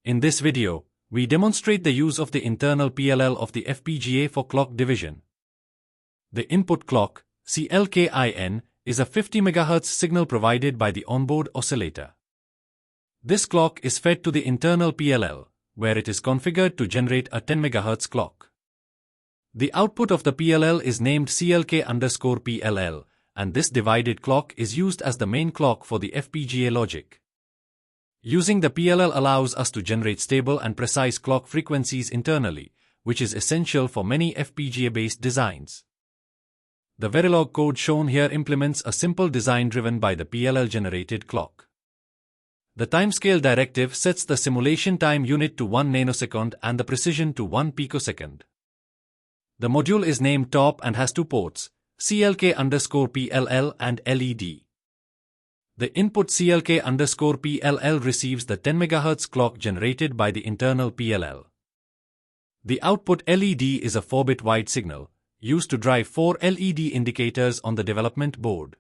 In this video, we demonstrate the use of the internal PLL of the FPGA for clock division. The input clock, CLKIN, is a 50 MHz signal provided by the onboard oscillator. This clock is fed to the internal PLL, where it is configured to generate a 10 MHz clock. The output of the PLL is named CLK_PLL, and this divided clock is used as the main clock for the FPGA logic. Using the PLL allows us to generate stable and precise clock frequencies internally, which is essential for many FPGA-based designs. The Verilog code shown here implements a simple design driven by the PLL-generated clock. The timescale directive sets the simulation time unit to 1 nanosecond and the precision to 1 picosecond. The module is named TOP and has two ports, CLK_PLL and LED. The input CLK_PLL receives the 10 MHz clock generated by the internal PLL. The output LED is a 4-bit wide signal, used to drive 4 LED indicators on the development board.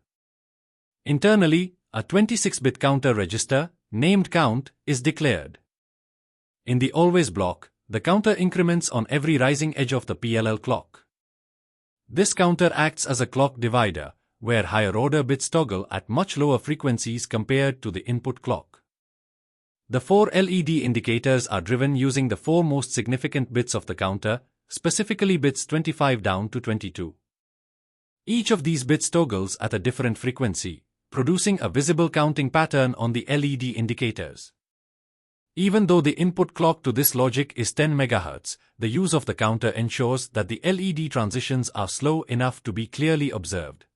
Internally, a 26-bit counter register, named count, is declared. In the always block, the counter increments on every rising edge of the PLL clock. This counter acts as a clock divider, where higher-order bits toggle at much lower frequencies compared to the input clock. The 4 LED indicators are driven using the 4 most significant bits of the counter, specifically bits 25 down to 22. Each of these bits toggles at a different frequency, producing a visible counting pattern on the LED indicators. Even though the input clock to this logic is 10 MHz, the use of the counter ensures that the LED transitions are slow enough to be clearly observed.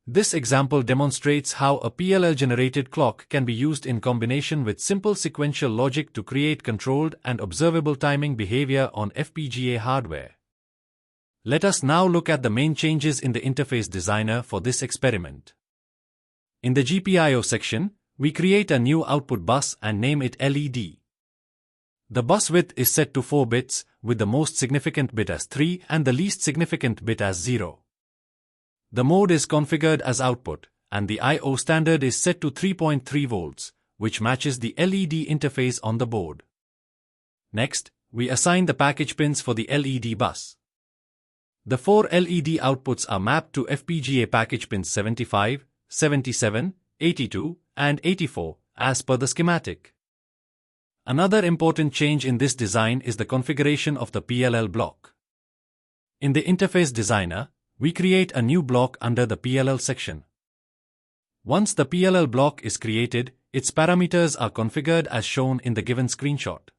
This example demonstrates how a PLL-generated clock can be used in combination with simple sequential logic to create controlled and observable timing behavior on FPGA hardware. Let us now look at the main changes in the interface designer for this experiment. In the GPIO section, we create a new output bus and name it LED. The bus width is set to 4 bits, with the most significant bit as 3 and the least significant bit as 0. The mode is configured as output, and the I/O standard is set to 3.3 volts, which matches the LED interface on the board. Next, we assign the package pins for the LED bus. The 4 LED outputs are mapped to FPGA package pins 75, 77, 82, and 84, as per the schematic. Another important change in this design is the configuration of the PLL block. In the interface designer, we create a new block under the PLL section. Once the PLL block is created, its parameters are configured as shown in the given screenshot.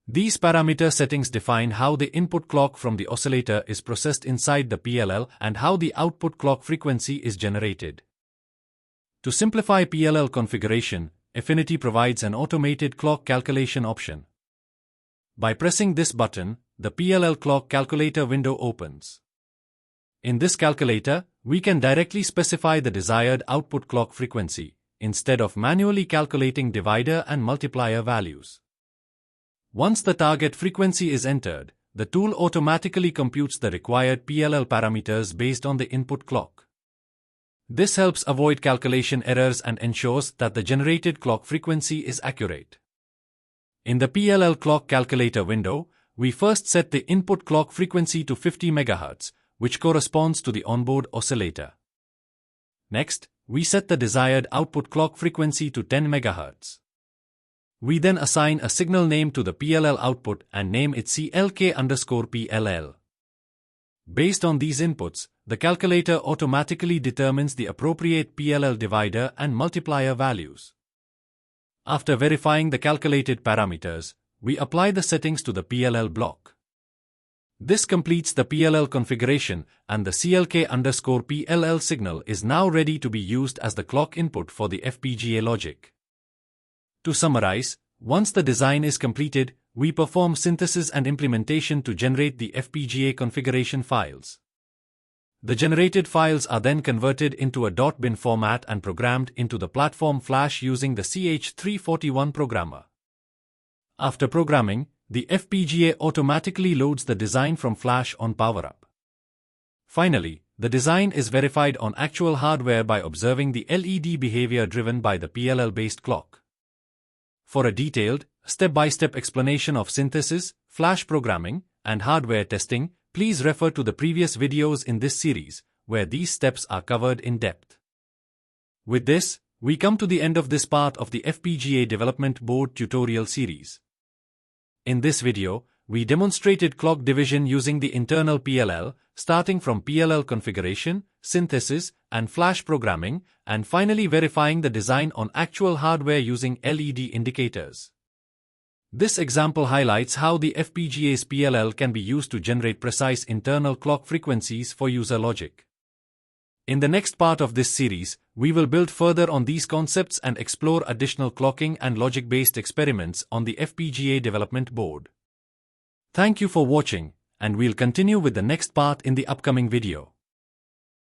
These parameter settings define how the input clock from the oscillator is processed inside the PLL and how the output clock frequency is generated. To simplify PLL configuration, Efinix provides an automated clock calculation option. By pressing this button, the PLL clock calculator window opens. In this calculator, we can directly specify the desired output clock frequency, instead of manually calculating divider and multiplier values. Once the target frequency is entered, the tool automatically computes the required PLL parameters based on the input clock. This helps avoid calculation errors and ensures that the generated clock frequency is accurate. In the PLL clock calculator window, we first set the input clock frequency to 50 MHz, which corresponds to the onboard oscillator. Next, we set the desired output clock frequency to 10 MHz. We then assign a signal name to the PLL output and name it CLK_PLL. Based on these inputs, the calculator automatically determines the appropriate PLL divider and multiplier values. After verifying the calculated parameters, we apply the settings to the PLL block. This completes the PLL configuration, and the CLK_PLL signal is now ready to be used as the clock input for the FPGA logic. To summarize, once the design is completed, we perform synthesis and implementation to generate the FPGA configuration files. The generated files are then converted into a .bin format and programmed into the platform flash using the CH341 programmer. After programming, the FPGA automatically loads the design from flash on PowerUp. Finally, the design is verified on actual hardware by observing the LED behavior driven by the PLL-based clock. For a detailed, step-by-step explanation of synthesis, flash programming, and hardware testing, please refer to the previous videos in this series, where these steps are covered in depth. With this, we come to the end of this part of the FPGA development board tutorial series. In this video, we demonstrated clock division using the internal PLL, starting from PLL configuration, synthesis, and flash programming, and finally verifying the design on actual hardware using LED indicators. This example highlights how the FPGA's PLL can be used to generate precise internal clock frequencies for user logic. In the next part of this series, we will build further on these concepts and explore additional clocking and logic-based experiments on the FPGA development board. Thank you for watching, and we'll continue with the next part in the upcoming video.